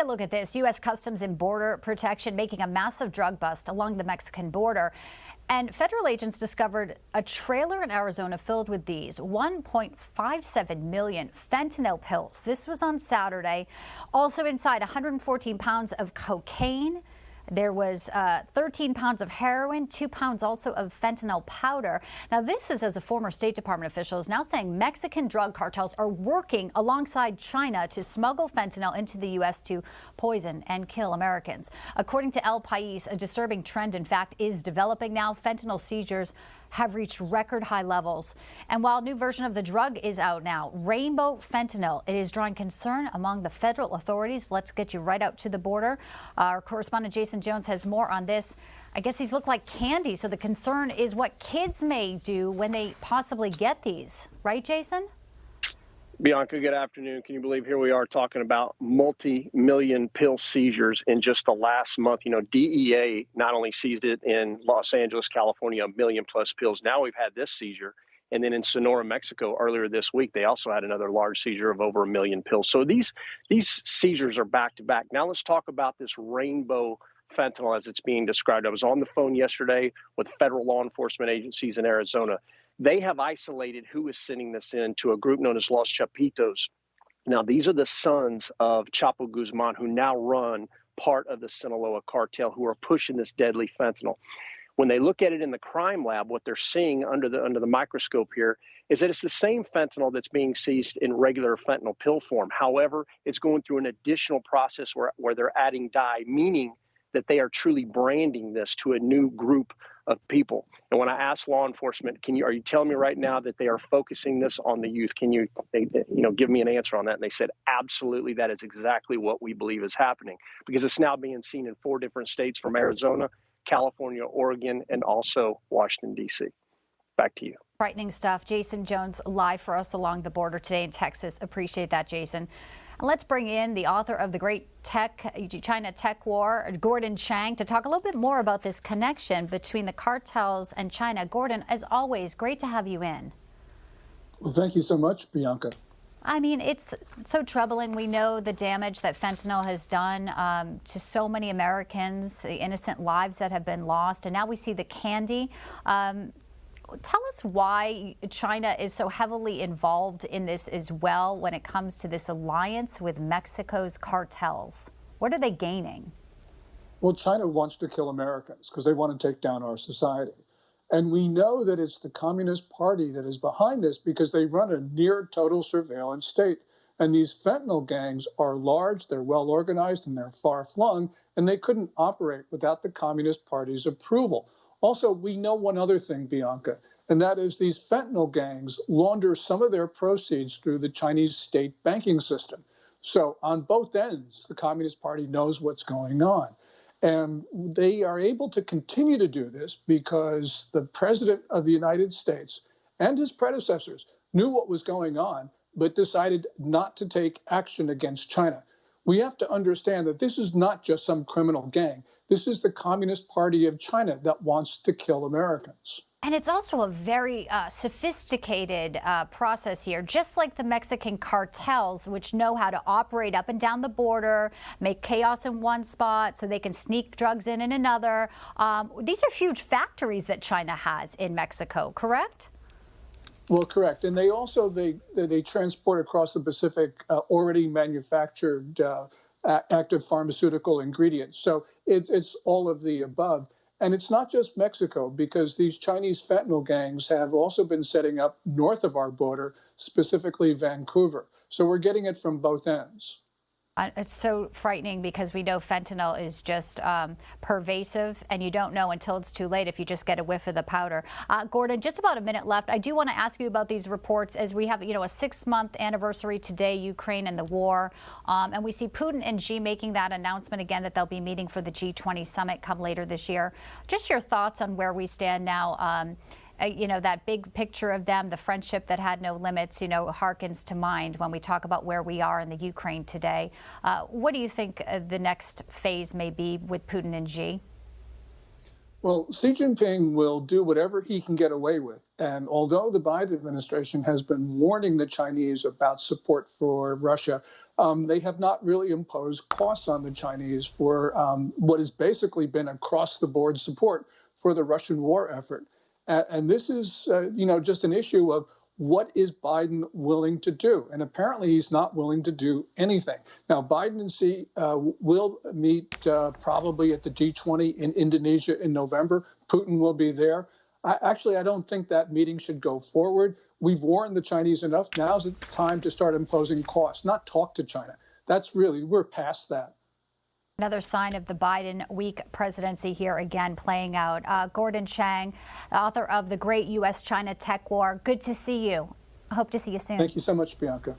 a look at this. U.S. Customs and Border Protection making a massive drug bust along the Mexican border. And federal agents discovered a trailer in Arizona filled with these 1.57 million fentanyl pills. This was on Saturday. Also inside 114 pounds of cocaine. There was 13 pounds of heroin, 2 pounds also of fentanyl powder. Now, this is as a former State Department official is now saying Mexican drug cartels are working alongside China to smuggle fentanyl into the U.S. to poison and kill Americans. According to El País, a disturbing trend, in fact, is developing now. Fentanyl seizures have reached record high levels. And while a new version of the drug is out now, rainbow fentanyl, it is drawing concern among the federal authorities. Let's get you right out to the border. Our correspondent Jason Jones has more on this. I guess these look like candy, so the concern is what kids may do when they possibly get these. Right, Jason? Bianca, good afternoon. Can you believe here we are talking about multi-million pill seizures in just the last month? You know, DEA not only seized it in Los Angeles, California, 1 million plus pills. Now we've had this seizure. And then in Sonora, Mexico, earlier this week, they also had another large seizure of over 1 million pills. So these seizures are back to back. Now let's talk about this rainbow fentanyl as it's being described. I was on the phone yesterday with federal law enforcement agencies in Arizona. They have isolated who is sending this in to a group known as Los Chapitos. Now, these are the sons of Chapo Guzman, who now run part of the Sinaloa cartel, who are pushing this deadly fentanyl. When they look at it in the crime lab, what they're seeing under the microscope here is that it's the same fentanyl that's being seized in regular fentanyl pill form. However, it's going through an additional process where they're adding dye, meaning that they are truly branding this to a new group of people. And when I asked law enforcement, are you telling me right now that they are focusing this on the youth? Can you give me an answer on that? And they said, absolutely, that is exactly what we believe is happening, because it's now being seen in 4 different states from Arizona, California, Oregon, and also Washington, D.C. Back to you. Frightening stuff. Jason Jones live for us along the border today in Texas. Appreciate that, Jason. And let's bring in the author of The Great China Tech War, Gordon Chang, to talk a little bit more about this connection between the cartels and China. Gordon, as always, great to have you in. Well, thank you so much, Bianca. I mean, it's so troubling. We know the damage that fentanyl has done to so many Americans, the innocent lives that have been lost, and now we see the candy. Tell us why China is so heavily involved in this as well when it comes to this alliance with Mexico's cartels. What are they gaining? Well, China wants to kill Americans because they want to take down our society. And we know that it's the Communist Party that is behind this because they run a near total surveillance state. And these fentanyl gangs are large, they're well organized, and they're far flung, and they couldn't operate without the Communist Party's approval. Also, we know one other thing, Bianca, and that is these fentanyl gangs launder some of their proceeds through the Chinese state banking system. So on both ends, the Communist Party knows what's going on. And they are able to continue to do this because the President of the United States and his predecessors knew what was going on, but decided not to take action against China. We have to understand that this is not just some criminal gang. This is the Communist Party of China that wants to kill Americans. And it's also a very sophisticated process here, just like the Mexican cartels, which know how to operate up and down the border, make chaos in one spot so they can sneak drugs in another. These are huge factories that China has in Mexico, correct? Well, correct. And they also, they transport across the Pacific already manufactured active pharmaceutical ingredients. So it's all of the above. And it's not just Mexico, because these Chinese fentanyl gangs have also been setting up north of our border, specifically Vancouver. So we're getting it from both ends. It's so frightening because we know fentanyl is just pervasive, and you don't know until it's too late if you just get a whiff of the powder. Gordon, just about a minute left. I do want to ask you about these reports as we have, a 6-month anniversary today, Ukraine and the war. And we see Putin and Xi making that announcement again that they'll be meeting for the G20 summit come later this year. Just your thoughts on where we stand now. That big picture of them, the friendship that had no limits, harkens to mind when we talk about where we are in the Ukraine today. What do you think the next phase may be with Putin and Xi? Well, Xi Jinping will do whatever he can get away with. And although the Biden administration has been warning the Chinese about support for Russia, they have not really imposed costs on the Chinese for what has basically been across-the-board support for the Russian war effort. And this is, just an issue of what is Biden willing to do? And apparently he's not willing to do anything. Now, Biden and Xi will meet probably at the G20 in Indonesia in November. Putin will be there. I don't think that meeting should go forward. We've warned the Chinese enough. Now's the time to start imposing costs, not talk to China. We're past that. Another sign of the Biden weak presidency here again playing out. Gordon Chang, author of The Great U.S.-China Tech War. Good to see you. I hope to see you soon. Thank you so much, Bianca.